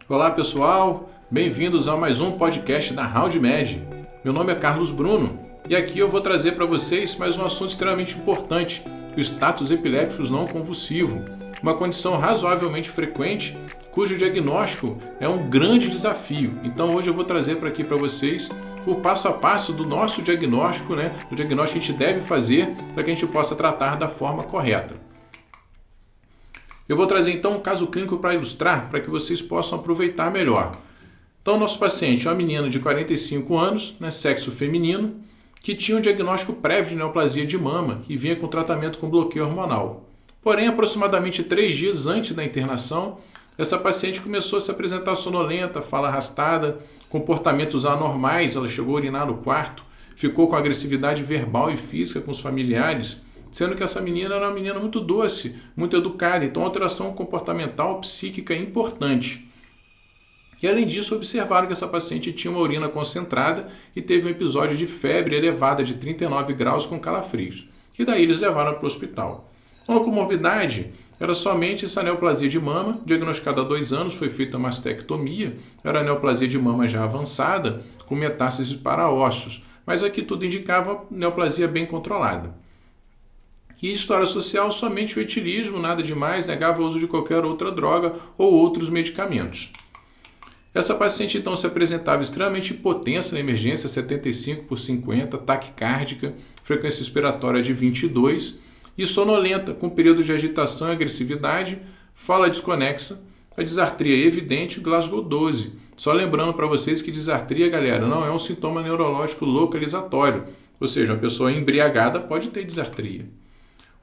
Olá pessoal, bem-vindos a mais um podcast da RoundMed. Meu nome é Carlos Bruno e aqui eu vou trazer para vocês mais um assunto extremamente importante, o status epilépticos não convulsivo, uma condição razoavelmente frequente cujo diagnóstico é um grande desafio. Então hoje eu vou trazer aqui para vocês o passo a passo do nosso diagnóstico, do diagnóstico que a gente deve fazer para que a gente possa tratar da forma correta. Eu vou trazer então um caso clínico para ilustrar, para que vocês possam aproveitar melhor. Então, nosso paciente é uma menina de 45 anos, sexo feminino, que tinha um diagnóstico prévio de neoplasia de mama e vinha com tratamento com bloqueio hormonal. Porém, aproximadamente 3 dias antes da internação, essa paciente começou a se apresentar sonolenta, fala arrastada, comportamentos anormais, ela chegou a urinar no quarto, ficou com agressividade verbal e física com os familiares, sendo que essa menina era uma menina muito doce, muito educada, então alteração comportamental psíquica importante. E além disso, observaram que essa paciente tinha uma urina concentrada e teve um episódio de febre elevada de 39 graus com calafrios. E daí eles levaram para o hospital. Uma comorbidade era somente essa neoplasia de mama, diagnosticada há 2 anos, foi feita mastectomia, era neoplasia de mama já avançada, com metástases para ossos, mas aqui tudo indicava neoplasia bem controlada. E história social, somente o etilismo, nada demais, negava o uso de qualquer outra droga ou outros medicamentos. Essa paciente então se apresentava extremamente hipotensa na emergência, 75/50, taquicárdica, frequência respiratória de 22 e sonolenta, com período de agitação e agressividade, fala desconexa, a disartria evidente, Glasgow 12. Só lembrando para vocês que disartria, galera, não é um sintoma neurológico localizatório, ou seja, uma pessoa embriagada pode ter disartria.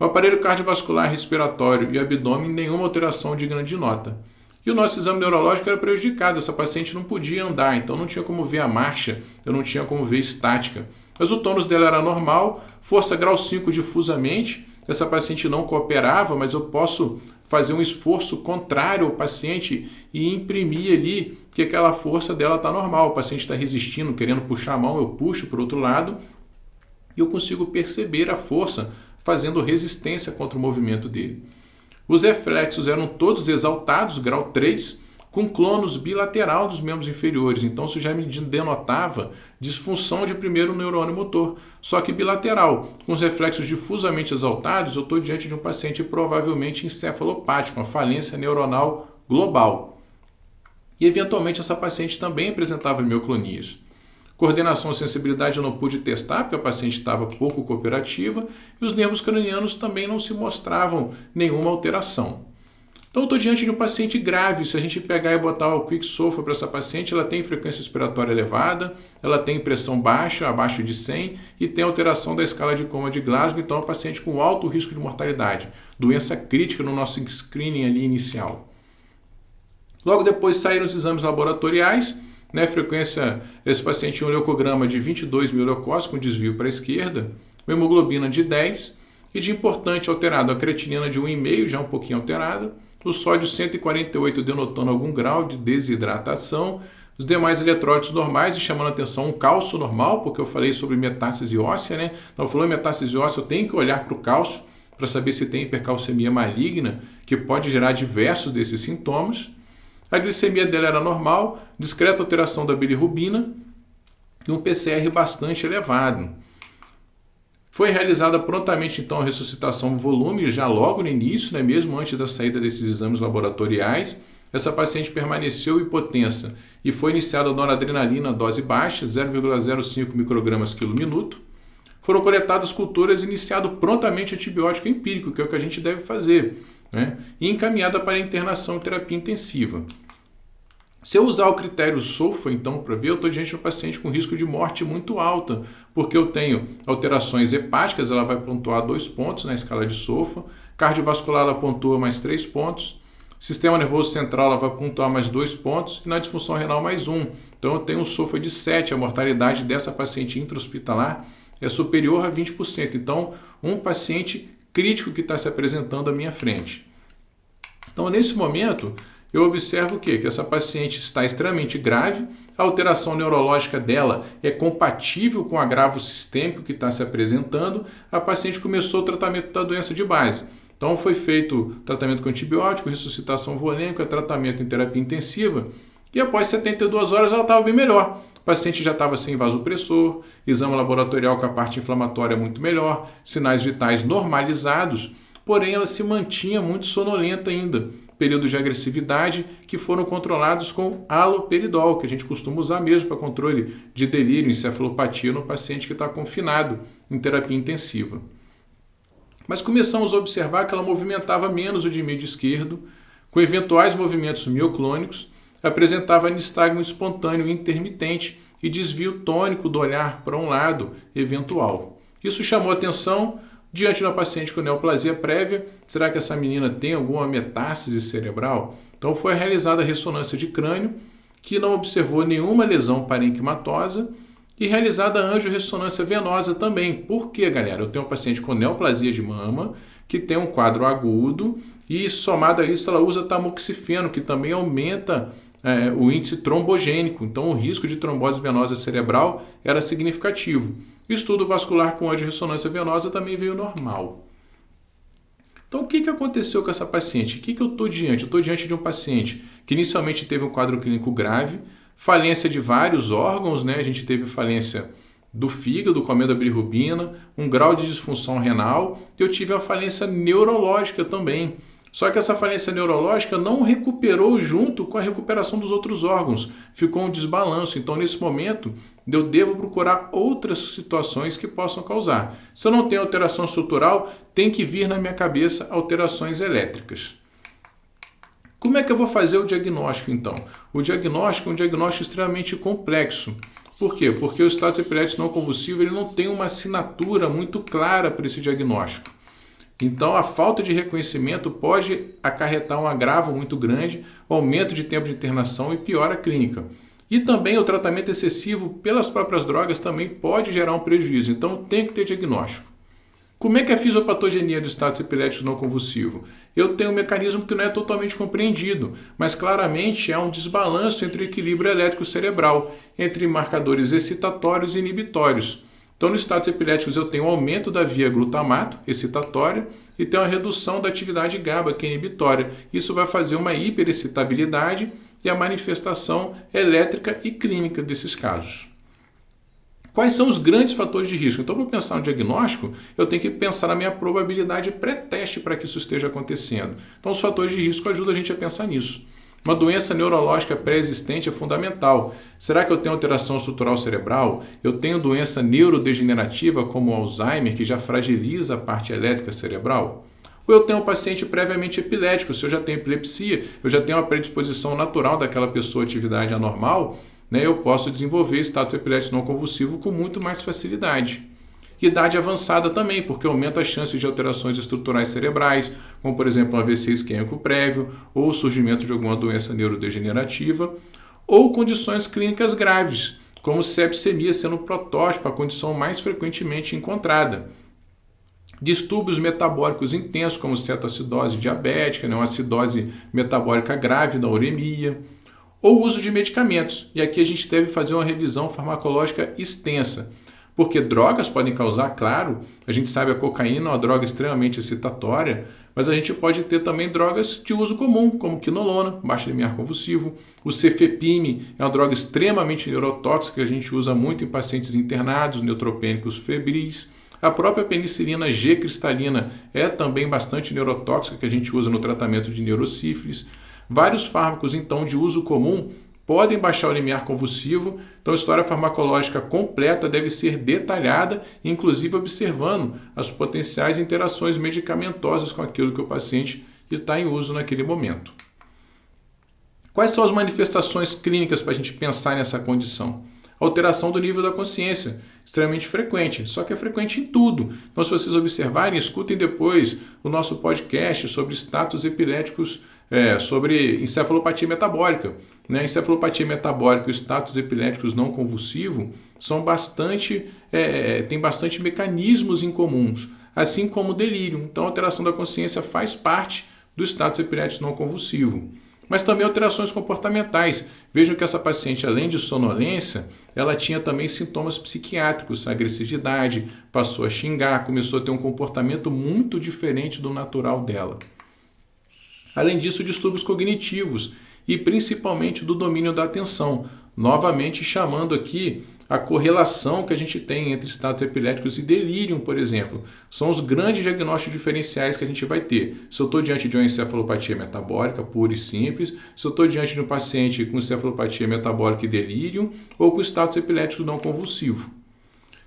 O aparelho cardiovascular, respiratório e abdômen, nenhuma alteração digna de nota. E o nosso exame neurológico era prejudicado, essa paciente não podia andar, então não tinha como ver a marcha, eu não tinha como ver estática. Mas o tônus dela era normal, força grau 5 difusamente, essa paciente não cooperava, mas eu posso fazer um esforço contrário ao paciente e imprimir ali que aquela força dela está normal, o paciente está resistindo, querendo puxar a mão, eu puxo para o outro lado e eu consigo perceber a força fazendo resistência contra o movimento dele. Os reflexos eram todos exaltados, grau 3, com clonus bilateral dos membros inferiores. Então, isso já me denotava disfunção de primeiro neurônio motor, só que bilateral. Com os reflexos difusamente exaltados, eu estou diante de um paciente provavelmente encefalopático, uma falência neuronal global. E, eventualmente, essa paciente também apresentava mioclonias. Coordenação e sensibilidade eu não pude testar, porque a paciente estava pouco cooperativa, e os nervos cranianos também não se mostravam nenhuma alteração. Então eu estou diante de um paciente grave. Se a gente pegar e botar o Quick-Solfa para essa paciente, ela tem frequência respiratória elevada, ela tem pressão baixa, abaixo de 100, e tem alteração da escala de coma de Glasgow, então é um paciente com alto risco de mortalidade, doença crítica no nosso screening ali inicial. Logo depois saíram os exames laboratoriais, frequência, esse paciente tinha um leucograma de 22 mil leucócitos com desvio para a esquerda, uma hemoglobina de 10 e de importante alterado a creatinina de 1,5, já um pouquinho alterada, o sódio 148 denotando algum grau de desidratação, os demais eletrólitos normais e chamando a atenção um cálcio normal, porque eu falei sobre metástase óssea, Então, falando em metástase óssea, eu tenho que olhar para o cálcio para saber se tem hipercalcemia maligna, que pode gerar diversos desses sintomas. A glicemia dela era normal, discreta alteração da bilirrubina e um PCR bastante elevado. Foi realizada prontamente então a ressuscitação volume, já logo no início, mesmo antes da saída desses exames laboratoriais. Essa paciente permaneceu hipotensa e foi iniciada a noradrenalina dose baixa, 0,05 microgramas quilo minuto. Foram coletadas culturas e iniciado prontamente antibiótico empírico, que é o que a gente deve fazer, e encaminhada para a internação e terapia intensiva. Se eu usar o critério SOFA, então, para ver, eu estou diante de um paciente com risco de morte muito alta, porque eu tenho alterações hepáticas, ela vai pontuar 2 pontos na escala de SOFA, cardiovascular ela pontua mais 3 pontos, sistema nervoso central ela vai pontuar mais 2 pontos e na disfunção renal mais 1. Então eu tenho um SOFA de 7, a mortalidade dessa paciente intra-hospitalar é superior a 20%. Então, um paciente crítico que está se apresentando à minha frente. Então, nesse momento, eu observo o quê? Que essa paciente está extremamente grave, a alteração neurológica dela é compatível com o agravo sistêmico que está se apresentando, a paciente começou o tratamento da doença de base. Então foi feito tratamento com antibiótico, ressuscitação volêmica, tratamento em terapia intensiva E após 72 horas ela estava bem melhor. O paciente já estava sem vasopressor, exame laboratorial com a parte inflamatória muito melhor, sinais vitais normalizados, porém ela se mantinha muito sonolenta ainda. Períodos de agressividade que foram controlados com haloperidol, que a gente costuma usar mesmo para controle de delírio, encefalopatia no paciente que está confinado em terapia intensiva. Mas começamos a observar que ela movimentava menos o dimídio esquerdo, com eventuais movimentos mioclônicos, apresentava nistagmo espontâneo intermitente e desvio tônico do olhar para um lado eventual. Isso chamou atenção diante de uma paciente com neoplasia prévia. Será que essa menina tem alguma metástase cerebral? Então foi realizada a ressonância de crânio, que não observou nenhuma lesão parenquimatosa, e realizada a angiorressonância venosa também. Por quê, galera? Eu tenho um paciente com neoplasia de mama, que tem um quadro agudo, e somado a isso ela usa tamoxifeno, que também aumenta o índice trombogênico. Então o risco de trombose venosa cerebral era significativo. O estudo vascular com angiorressonância venosa também veio normal. Então o que aconteceu com essa paciente? O que eu estou diante? Eu estou diante de um paciente que inicialmente teve um quadro clínico grave, falência de vários órgãos, né? A gente teve falência do fígado, comendo a bilirrubina, um grau de disfunção renal, e eu tive a falência neurológica também. Só que essa falência neurológica não recuperou junto com a recuperação dos outros órgãos, ficou um desbalanço. Então, nesse momento, eu devo procurar outras situações que possam causar. Se eu não tenho alteração estrutural, tem que vir na minha cabeça alterações elétricas. Como é que eu vou fazer o diagnóstico, então? O diagnóstico é um diagnóstico extremamente complexo. Por quê? Porque o status epilético não convulsivo ele não tem uma assinatura muito clara para esse diagnóstico. Então, a falta de reconhecimento pode acarretar um agravo muito grande, aumento de tempo de internação e piora clínica. E também o tratamento excessivo pelas próprias drogas também pode gerar um prejuízo. Então, tem que ter diagnóstico. Como é que é a fisiopatogenia do status epilético não convulsivo? Eu tenho um mecanismo que não é totalmente compreendido, mas claramente há um desbalanço entre o equilíbrio elétrico cerebral, entre marcadores excitatórios e inibitórios. Então, no status epiléticos eu tenho um aumento da via glutamato, excitatória, e tenho uma redução da atividade GABA, que é inibitória. Isso vai fazer uma hiperexcitabilidade e a manifestação elétrica e clínica desses casos. Quais são os grandes fatores de risco? Então, para pensar no diagnóstico, eu tenho que pensar na minha probabilidade pré-teste para que isso esteja acontecendo. Então, os fatores de risco ajudam a gente a pensar nisso. Uma doença neurológica pré-existente é fundamental. Será que eu tenho alteração estrutural cerebral? Eu tenho doença neurodegenerativa como Alzheimer, que já fragiliza a parte elétrica cerebral? Ou eu tenho um paciente previamente epilético? Se eu já tenho epilepsia, eu já tenho uma predisposição natural daquela pessoa à atividade anormal, né? Eu posso desenvolver status epilético não convulsivo com muito mais facilidade. Idade avançada também, porque aumenta as chances de alterações estruturais cerebrais, como por exemplo um AVC isquêmico prévio, ou o surgimento de alguma doença neurodegenerativa, ou condições clínicas graves, como sepsemia sendo o protótipo, a condição mais frequentemente encontrada. Distúrbios metabólicos intensos, como cetoacidose diabética, uma acidose metabólica grave da uremia, ou uso de medicamentos. E aqui a gente deve fazer uma revisão farmacológica extensa. Porque drogas podem causar, claro, a gente sabe a cocaína é uma droga extremamente excitatória, mas a gente pode ter também drogas de uso comum, como quinolona, baixo limiar convulsivo. O cefepime é uma droga extremamente neurotóxica que a gente usa muito em pacientes internados, neutropênicos febris. A própria penicilina G cristalina é também bastante neurotóxica que a gente usa no tratamento de neurosífilis. Vários fármacos, então, de uso comum podem baixar o limiar convulsivo, então a história farmacológica completa deve ser detalhada, inclusive observando as potenciais interações medicamentosas com aquilo que o paciente está em uso naquele momento. Quais são as manifestações clínicas para a gente pensar nessa condição? Alteração do nível da consciência, extremamente frequente, só que é frequente em tudo. Então, se vocês observarem, escutem depois o nosso podcast sobre status epiléticos, sobre encefalopatia metabólica. Encefalopatia metabólica e status epiléticos não convulsivo têm bastante mecanismos em comuns, assim como o delírio. Então, a alteração da consciência faz parte do status epilético não convulsivo. Mas também alterações comportamentais. Vejam que essa paciente, além de sonolência, ela tinha também sintomas psiquiátricos, agressividade, passou a xingar, começou a ter um comportamento muito diferente do natural dela. Além disso, distúrbios cognitivos. e principalmente do domínio da atenção. Novamente chamando aqui a correlação que a gente tem entre estados epiléticos e delírio, por exemplo. São os grandes diagnósticos diferenciais que a gente vai ter. Se eu estou diante de uma encefalopatia metabólica pura e simples, se eu estou diante de um paciente com encefalopatia metabólica e delírio, ou com estados epiléticos não convulsivos.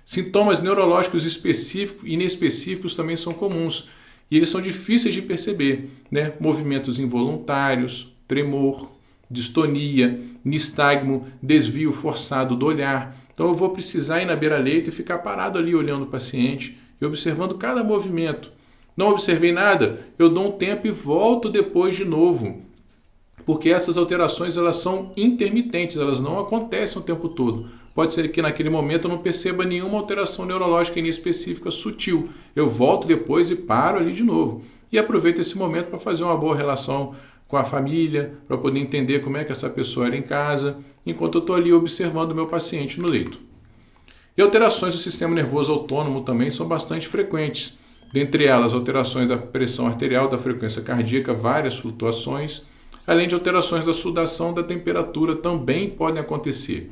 Sintomas neurológicos específicos e inespecíficos também são comuns. E eles são difíceis de perceber, né? Movimentos involuntários, tremor, distonia, nistagmo, desvio forçado do olhar. Então eu vou precisar ir na beira-leito e ficar parado ali olhando o paciente e observando cada movimento. Não observei nada, eu dou um tempo e volto depois de novo. Porque essas alterações elas são intermitentes, elas não acontecem o tempo todo. Pode ser que naquele momento eu não perceba nenhuma alteração neurológica inespecífica sutil. Eu volto depois e paro ali de novo. E aproveito esse momento para fazer uma boa relação com a família, para poder entender como é que essa pessoa era em casa, enquanto eu estou ali observando o meu paciente no leito. E alterações do sistema nervoso autônomo também são bastante frequentes. Dentre elas, alterações da pressão arterial, da frequência cardíaca, várias flutuações, além de alterações da sudação, da temperatura também podem acontecer.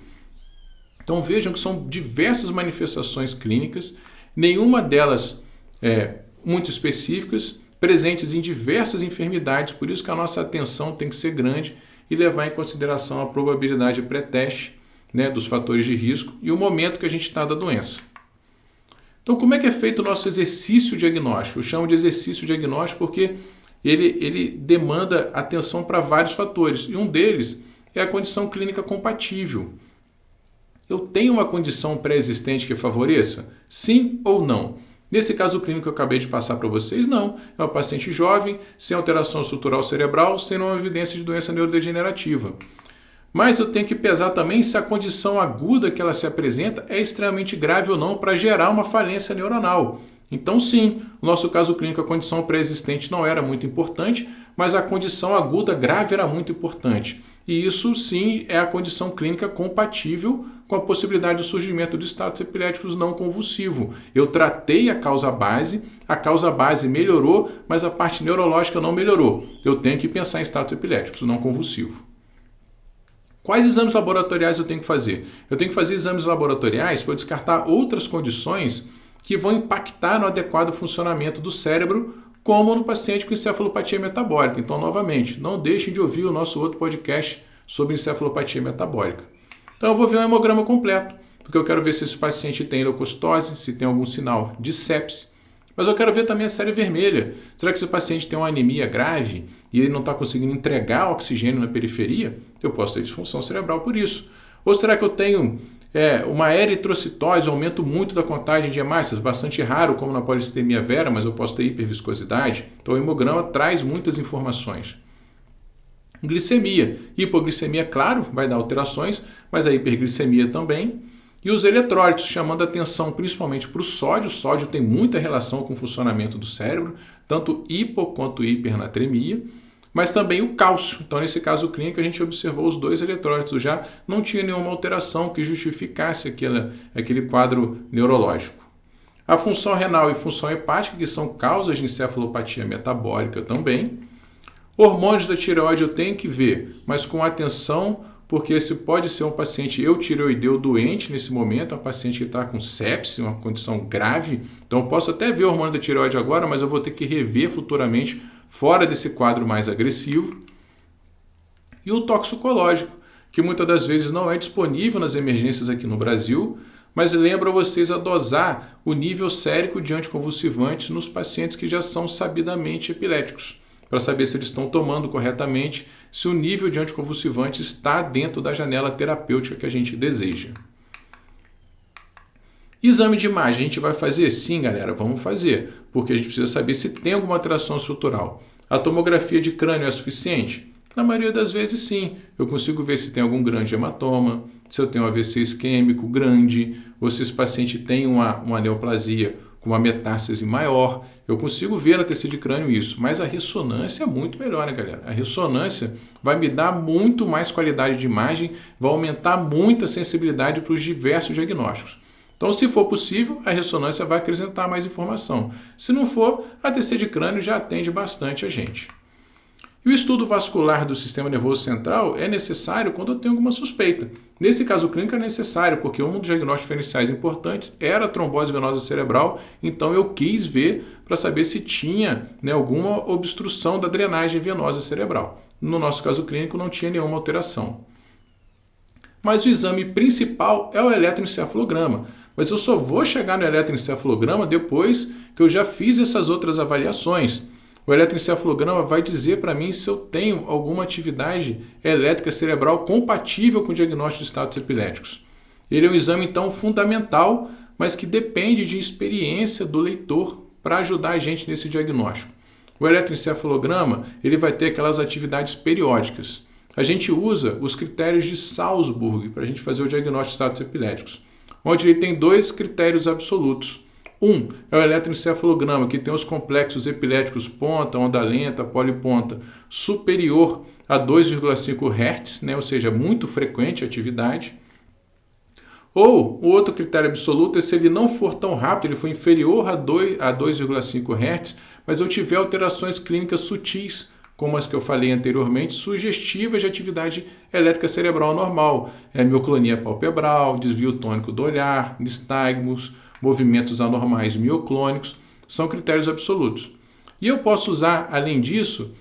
Então vejam que são diversas manifestações clínicas, nenhuma delas muito específicas, presentes em diversas enfermidades, por isso que a nossa atenção tem que ser grande e levar em consideração a probabilidade pré-teste, né, dos fatores de risco e o momento que a gente está da doença. Então, como é que é feito o nosso exercício diagnóstico? Eu chamo de exercício diagnóstico porque ele demanda atenção para vários fatores, e um deles é a condição clínica compatível. Eu tenho uma condição pré-existente que favoreça? Sim ou não? Nesse caso clínico que eu acabei de passar para vocês, não. É um paciente jovem, sem alteração estrutural cerebral, sem nenhuma evidência de doença neurodegenerativa. Mas eu tenho que pesar também se a condição aguda que ela se apresenta é extremamente grave ou não para gerar uma falência neuronal. Então sim, no nosso caso clínico a condição pré-existente não era muito importante, mas a condição aguda grave era muito importante. E isso sim é a condição clínica compatível com a possibilidade do surgimento de estados epiléticos não convulsivos. Eu tratei a causa base melhorou, mas a parte neurológica não melhorou. Eu tenho que pensar em estados epiléticos não convulsivos. Quais exames laboratoriais eu tenho que fazer? Eu tenho que fazer exames laboratoriais para descartar outras condições que vão impactar no adequado funcionamento do cérebro, como no paciente com encefalopatia metabólica. Então, novamente, não deixem de ouvir o nosso outro podcast sobre encefalopatia metabólica. Então, eu vou ver um hemograma completo, porque eu quero ver se esse paciente tem leucocitose, se tem algum sinal de sepse. Mas eu quero ver também a série vermelha. Será que esse paciente tem uma anemia grave e ele não está conseguindo entregar oxigênio na periferia? Eu posso ter disfunção cerebral por isso. Ou será que eu tenho uma eritrocitose, aumento muito da contagem de hemácias, bastante raro como na policistemia vera, mas eu posso ter hiperviscosidade. Então o hemograma traz muitas informações. Glicemia. Hipoglicemia, claro, vai dar alterações, mas a hiperglicemia também. E os eletrólitos, chamando a atenção principalmente para o sódio. O sódio tem muita relação com o funcionamento do cérebro, tanto hipo quanto hipernatremia. Mas também o cálcio. Então, nesse caso clínico, a gente observou os dois eletrólitos já, não tinha nenhuma alteração que justificasse aquele quadro neurológico. A função renal e função hepática, que são causas de encefalopatia metabólica também. Hormônios da tireoide eu tenho que ver, mas com atenção, porque esse pode ser um paciente eutireoideu doente nesse momento, um paciente que está com sepse, uma condição grave. Então, eu posso até ver o hormônio da tireoide agora, mas eu vou ter que rever futuramente fora desse quadro mais agressivo. E o toxicológico, que muitas das vezes não é disponível nas emergências aqui no Brasil, mas lembro a vocês a dosar o nível sérico de anticonvulsivantes nos pacientes que já são sabidamente epiléticos, para saber se eles estão tomando corretamente, se o nível de anticonvulsivante está dentro da janela terapêutica que a gente deseja. Exame de imagem, a gente vai fazer? Sim, galera, vamos fazer, porque a gente precisa saber se tem alguma alteração estrutural. A tomografia de crânio é suficiente? Na maioria das vezes, sim. Eu consigo ver se tem algum grande hematoma, se eu tenho um AVC isquêmico grande, ou se esse paciente tem uma neoplasia com uma metástase maior. Eu consigo ver na TC de crânio isso, mas a ressonância é muito melhor, né, galera? A ressonância vai me dar muito mais qualidade de imagem, vai aumentar muito a sensibilidade para os diversos diagnósticos. Então, se for possível, a ressonância vai acrescentar mais informação. Se não for, a TC de crânio já atende bastante a gente. E o estudo vascular do sistema nervoso central é necessário quando eu tenho alguma suspeita. Nesse caso clínico é necessário, porque um dos diagnósticos diferenciais importantes era a trombose venosa cerebral, então eu quis ver para saber se tinha, alguma obstrução da drenagem venosa cerebral. No nosso caso clínico não tinha nenhuma alteração. Mas o exame principal é o eletroencefalograma. Mas eu só vou chegar no eletroencefalograma depois que eu já fiz essas outras avaliações. O eletroencefalograma vai dizer para mim se eu tenho alguma atividade elétrica cerebral compatível com o diagnóstico de estados epiléticos. Ele é um exame, então, fundamental, mas que depende de experiência do leitor para ajudar a gente nesse diagnóstico. O eletroencefalograma ele vai ter aquelas atividades periódicas. A gente usa os critérios de Salzburg para a gente fazer o diagnóstico de estados epiléticos, onde ele tem 2 critérios absolutos. Um é o eletroencefalograma, que tem os complexos epiléticos ponta, onda lenta, poliponta, superior a 2,5 Hz, ou seja, muito frequente a atividade. Ou o outro critério absoluto é se ele não for tão rápido, ele for inferior a 2,5 Hz, mas eu tiver alterações clínicas sutis, como as que eu falei anteriormente, sugestivas de atividade elétrica cerebral normal. Mioclonia palpebral, desvio tônico do olhar, nistagmos, movimentos anormais mioclônicos, são critérios absolutos. E eu posso usar, além disso,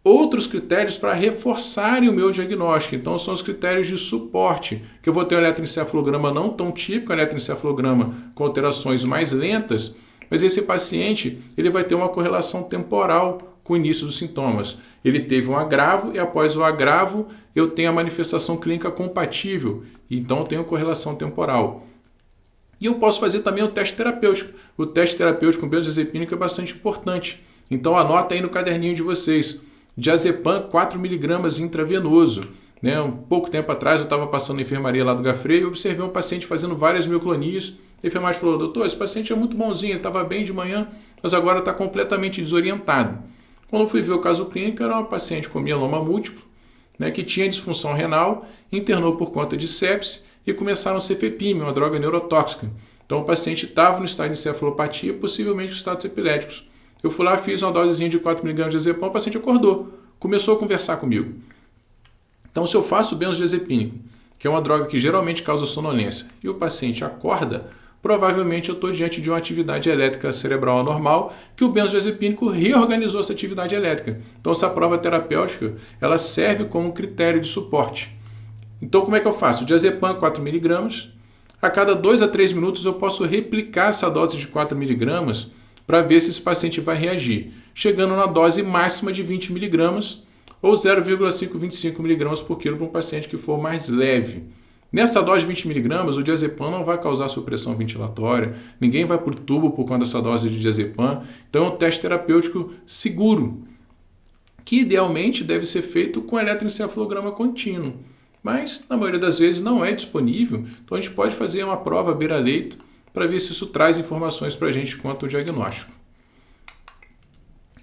outros critérios para reforçarem o meu diagnóstico. Então, são os critérios de suporte, que eu vou ter um eletroencefalograma não tão típico, um eletroencefalograma com alterações mais lentas, mas esse paciente ele vai ter uma correlação temporal com o início dos sintomas. Ele teve um agravo e após o agravo eu tenho a manifestação clínica compatível, então eu tenho correlação temporal. E eu posso fazer também o teste terapêutico. O teste terapêutico com benzodiazepínico é bastante importante. Então anota aí no caderninho de vocês. Diazepam 4 mg intravenoso. Um pouco tempo atrás eu estava passando na enfermaria lá do Gafrey e observei um paciente fazendo várias mioclonias. A enfermagem falou: doutor, esse paciente é muito bonzinho, ele estava bem de manhã, mas agora está completamente desorientado. Quando eu fui ver o caso clínico, era uma paciente com mieloma múltiplo, que tinha disfunção renal, internou por conta de sepse e começaram a cefepime, uma droga neurotóxica. Então o paciente estava no estado de encefalopatia, possivelmente com estados epiléticos. Eu fui lá, fiz uma dosezinha de 4 mg de diazepam, o paciente acordou, começou a conversar comigo. Então se eu faço benzodiazepínico, que é uma droga que geralmente causa sonolência, e o paciente acorda, provavelmente eu estou diante de uma atividade elétrica cerebral anormal, que o benzodiazepínico reorganizou essa atividade elétrica. Então essa prova terapêutica ela serve como critério de suporte. Então como é que eu faço? Diazepam 4 mg, a cada 2 a 3 minutos eu posso replicar essa dose de 4 mg para ver se esse paciente vai reagir, chegando na dose máxima de 20 mg ou 0,525 mg por quilo para um paciente que for mais leve. Nessa dose de 20 mg, o diazepam não vai causar supressão ventilatória, ninguém vai por tubo por conta dessa dose de diazepam, então é um teste terapêutico seguro, que idealmente deve ser feito com eletroencefalograma contínuo, mas na maioria das vezes não é disponível, então a gente pode fazer uma prova beira-leito para ver se isso traz informações para a gente quanto ao diagnóstico.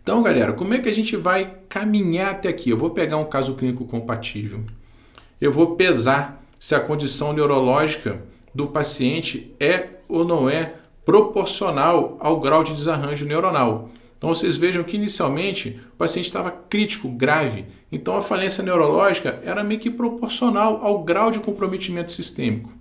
Então, galera, como é que a gente vai caminhar até aqui? Eu vou pegar um caso clínico compatível, eu vou pesar se a condição neurológica do paciente é ou não é proporcional ao grau de desarranjo neuronal. Então vocês vejam que inicialmente o paciente estava crítico, grave. Então a falência neurológica era meio que proporcional ao grau de comprometimento sistêmico.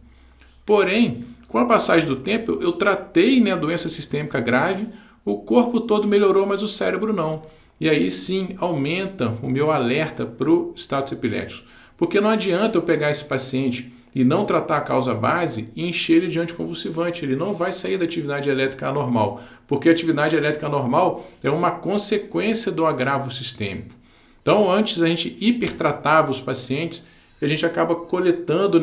Porém, com a passagem do tempo, eu tratei a doença sistêmica grave, o corpo todo melhorou, mas o cérebro não. E aí sim aumenta o meu alerta para o status epilético. Porque não adianta eu pegar esse paciente e não tratar a causa base e encher ele de anticonvulsivante. Ele não vai sair da atividade elétrica anormal, porque a atividade elétrica anormal é uma consequência do agravo sistêmico. Então, antes a gente hipertratava os pacientes e a gente acaba coletando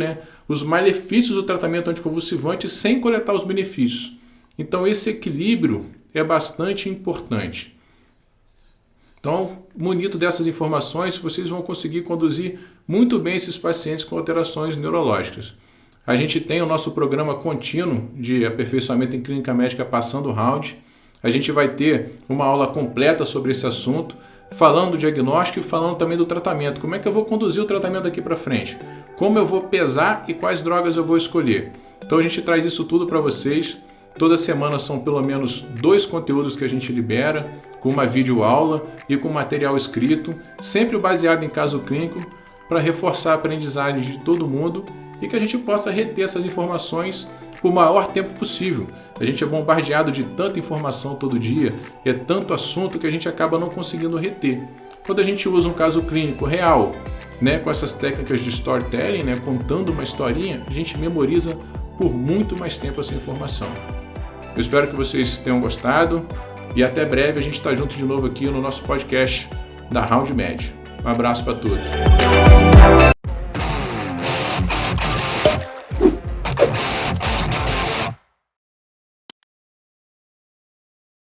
os malefícios do tratamento anticonvulsivante sem coletar os benefícios. Então, esse equilíbrio é bastante importante. Então, munido dessas informações, vocês vão conseguir conduzir muito bem esses pacientes com alterações neurológicas. A gente tem o nosso programa contínuo de aperfeiçoamento em clínica médica Passando o Round. A gente vai ter uma aula completa sobre esse assunto, falando do diagnóstico e falando também do tratamento. Como é que eu vou conduzir o tratamento daqui para frente? Como eu vou pesar e quais drogas eu vou escolher? Então a gente traz isso tudo para vocês. Toda semana são pelo menos 2 conteúdos que a gente libera, com uma videoaula e com material escrito, sempre baseado em caso clínico, para reforçar a aprendizagem de todo mundo e que a gente possa reter essas informações por maior tempo possível. A gente é bombardeado de tanta informação todo dia, é tanto assunto que a gente acaba não conseguindo reter. Quando a gente usa um caso clínico real, com essas técnicas de storytelling, contando uma historinha, a gente memoriza por muito mais tempo essa informação. Eu espero que vocês tenham gostado e até breve a gente está junto de novo aqui no nosso podcast da RoundMed. Um abraço para todos.